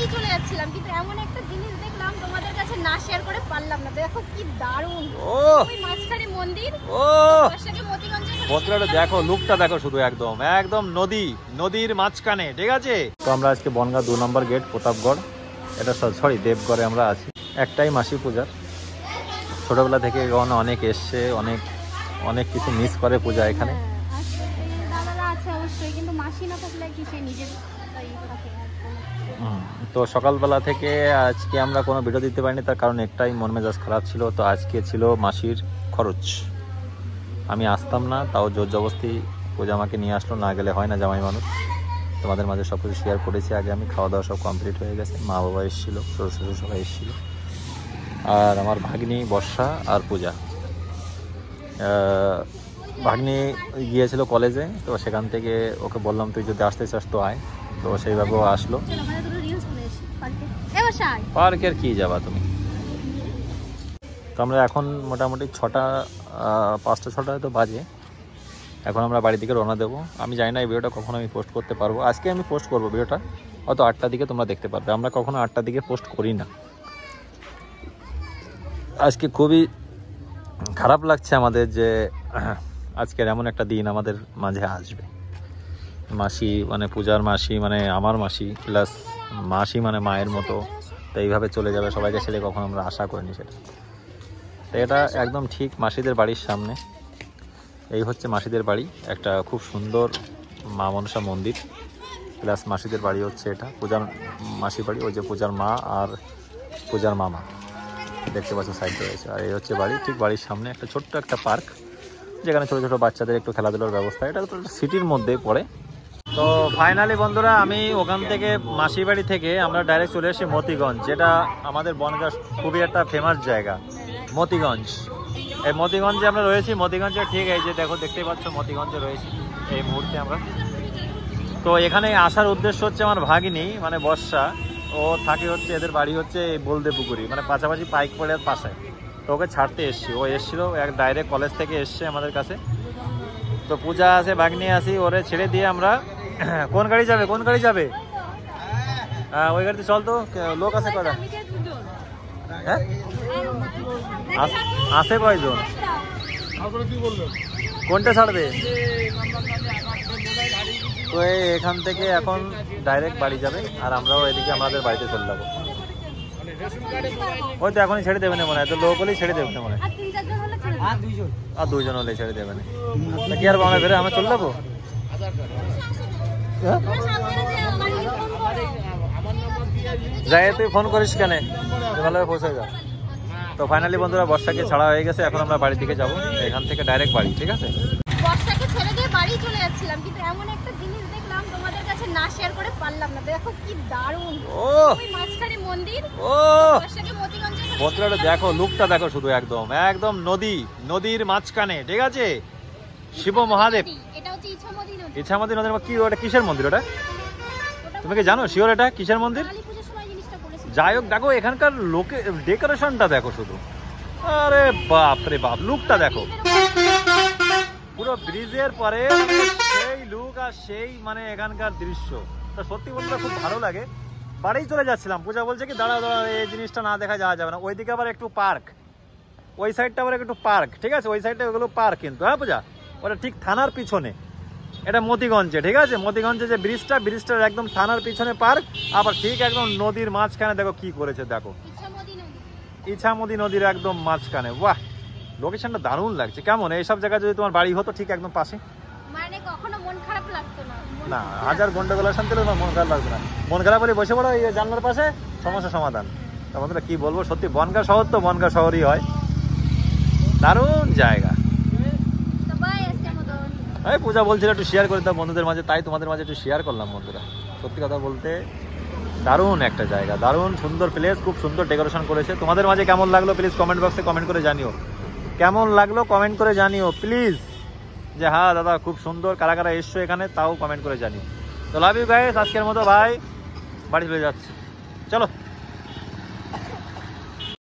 বাড়ি চলে যাচ্ছিলাম, কিন্তু এমন একটা জিনিস দেখলাম তোমাদের কাছে না শেয়ার করে পারলাম না। দেখো কি দারুণ, ওই মাঝখানে মন্দির। ও বন্ধুরা দেখো লুকটা দেখো, শুধু একদম একদম নদীর মাঝখানে, ঠিক আছে। তো আমরা আজকে বনগাঁ 2 নম্বর গেট প্রতাপগড়, এটা সরি দেবগড়ে আমরা আছি। একটাই মাসি পূজার, ছোটবেলা থেকে এখানে অনেক এসছে, অনেক কিছু মিস করে পূজা এখানে। তো সকালবেলা থেকে আজকে আমরা কোনো ভিডিও দিতে পারিনি, তার কারণ একটাই, মন মেজাজ খারাপ ছিল। তো আজকে ছিল মাসির খরচ, আমি আসতাম না, তাও জোর জবরদস্তি পূজা আমাকে নিয়ে আসলো, না গেলে হয় না, জামাই মানুষ। তোমাদের মাঝে সব কিছু শেয়ার করেছি আগে আমি। খাওয়া দাওয়া সব কমপ্লিট হয়ে গেছে, মা বাবা এসেছিলো, শ্বশুর সবাই এসেছিলো, আর আমার ভাগ্নি বর্ষা আর পূজা। ভাগ্নি গিয়েছিল কলেজে, তো সেখান থেকে ওকে বললাম তুই যদি আসতে চাস তো আয়, তো সেইভাবে ও আসলো। পার্কের কি যাবা তুমি? তো আমরা এখন মোটামুটি 5টা-6টা তো বাজে, এখন আমরা বাড়ি থেকে রওনা দেবো। আমি জানি না এই ভিডিওটা কখন আমি পোস্ট করতে পারবো। আজকে আমি পোস্ট করবো ভিডিওটা, হয়তো 8টার দিকে তোমরা দেখতে পারবে। আমরা কখনো 8টার দিকে পোস্ট করি না। আজকে খুবই খারাপ লাগছে আমাদের যে আজকের এমন একটা দিন আমাদের মাঝে আসবে। মাসি মানে পূজার মাসি মানে আমার মাসি, প্লাস মাসি মানে মায়ের মতো, তো এইভাবে চলে যাবে সবাইকে ছেড়ে, কখনো আমরা আশা করিনি সেটা। তো এটা একদম ঠিক মাসিদের বাড়ির সামনে, এই হচ্ছে মাসিদের বাড়ি। একটা খুব সুন্দর মা মনসা মন্দির, প্লাস মাসিদের বাড়ি হচ্ছে এটা, পূজার মাসির বাড়ি। ওই যে পূজার মা আর পূজার মামা দেখতে পাচ্ছ সাইডে রয়েছে, আর এই হচ্ছে বাড়ি। ঠিক বাড়ির সামনে একটা ছোট্ট একটা পার্ক, যেখানে ছোটো ছোটো বাচ্চাদের একটু খেলাধুলার ব্যবস্থা। এটা তো সিটির মধ্যে পড়ে। তো ফাইনালি বন্ধুরা, আমি ওখান থেকে মাসির বাড়ি থেকে আমরা ডাইরেক্ট চলে এসেছি মতিগঞ্জ, যেটা আমাদের বনগাঁ খুবই একটা ফেমাস জায়গা মতিগঞ্জ। এই মতিগঞ্জে আমরা রয়েছি। মতিগঞ্জে ঠিক এই যে দেখো, দেখতেই পাচ্ছ মতিগঞ্জে রয়েছি এই মুহূর্তে আমরা। তো এখানে আসার উদ্দেশ্য হচ্ছে আমার ভাগিনী মানে বর্ষা, ও থাকে হচ্ছে, এদের বাড়ি হচ্ছে এই বলদে পুকুরি, মানে পাশাপাশি পাইক পড়ের পাশে। তো ওকে ছাড়তে এসছি, ও এসেছিলো ডাইরেক্ট কলেজ থেকে এসছে আমাদের কাছে। তো পূজা আছে, ভাগ্নি আসি, ওরে ছেড়ে দিয়ে আমরা কোন গাড়ি যাবে? হ্যাঁ ওই গাড়িতে চল। তো লোক আছে কটা? হ্যাঁ আছে কয়জন? কোনটা ছাড়বে? তো এখান থেকে এখন ডাইরেক্ট বাড়ি যাবে, আর আমরাও এদিকে আমাদের বাড়িতে চলে যাবো। ওই তো এখনই ছেড়ে দেবে না মনে হয়, তো লোক হলেই ছেড়ে দেবে না মনে হয়, আর 2জন হলে ছেড়ে দেবে না। কি আর আমরা বেরো, আমরা চলে যাবো। যাই, তুই ফোন করিস কেন, ভালোভাবে পৌঁছে যা। তো ফাইনালি বন্ধুরা, বর্ষাকে ছাড়া হয়ে গেছে, এখন আমরা বাড়ির দিকে যাবো। এখান থেকে ডাইরেক্ট বাড়ি, ঠিক আছে। বর্ষাকে ছেড়ে দিয়ে বাড়ি চলে যাচ্ছিলাম, কিন্তু এমন একটা জিনিস দেখলাম তোমাদের কাছে না শেয়ার করে পারলাম না। দেখো কি দারুণ, ওই মাঝখানে মন্দির। বন্ধুরা দেখো লুকটা দেখো, শুধু একদম একদম নদীর মাঝখানে, ঠিক আছে। শিব মহাদেব, ইছামতি নদীর কি, ওটা কিসের মন্দির? ওটা তুমি কি জানো শিওর এটা কিসের মন্দির? যাই হোক, দেখো এখানকার লোকে ডেকোরেশনটা দেখো শুধু, আরে বাপ রে বাপ, লুকটা দেখো পুরো ব্রিজের পরে সেই লুক আর সেই মানে এখানকার দৃশ্য। তা সত্যি বলতে খুব ভালো লাগে। বাড়ি চলে যাচ্ছিলাম, পূজা বলছে কি দাঁড়া এই জিনিসটা না দেখা যাওয়া যাবে না, ওইদিকে আবার একটু পার্ক, ওই সাইডটা আবার একটু পার্ক, ঠিক আছে। ওই সাইডটা ওগুলো পার্ক কিন্তু, হ্যাঁ পূজা, ওটা ঠিক থানার পিছনে, এটা মতিগঞ্জে, ঠিক আছে। মতিগঞ্জে যে ব্রিজটার একদম থানার পিছনে পার্ক, আবার ঠিক একদম নদীর মাঝখানে। দেখো কি করেছে, দেখো ইছামতি নদীর একদম মাঝখানে। বাহ, লোকেশনটা দারুণ লাগছে। কেমন এইসব জায়গায় যদি তোমার বাড়ি হতো ঠিক একদম পাশে, মানে কখনো মন খারাপ লাগতো না। না, হাজার গন্ডগোলের শান্তি তোমার মন খারাপ লাগবে না। মন খারাপ হলে বসে পড়ো এই জানলার পাশে, সমস্যা সমাধান। তা বন্ধুরা কি বলবো, সত্যি বনগাঁ শহর তো বনগাঁ শহরই হয়, দারুণ জায়গা। এই পূজা বলছিল একটু শেয়ার করে দাও বন্ধুদের মাঝে, তাই তোমাদের মাঝে একটু শেয়ার করলাম বন্ধুরা। সত্যি কথা বলতে দারুণ একটা জায়গা, দারুণ সুন্দর প্লেস, খুব সুন্দর ডেকোরেশন করেছে। তোমাদের মাঝে কেমন লাগলো প্লিজ কমেন্ট বক্সে কমেন্ট করে জানিও, কেমন লাগলো কমেন্ট করে জানিও প্লিজ। যে হ্যাঁ দাদা খুব সুন্দর, কারা কারা এসছো এখানে তাও কমেন্ট করে জানিও। তো লাভ ইউ গাইস, আজকের মতো ভাই বাড়ি চলে যাচ্ছে, চলো।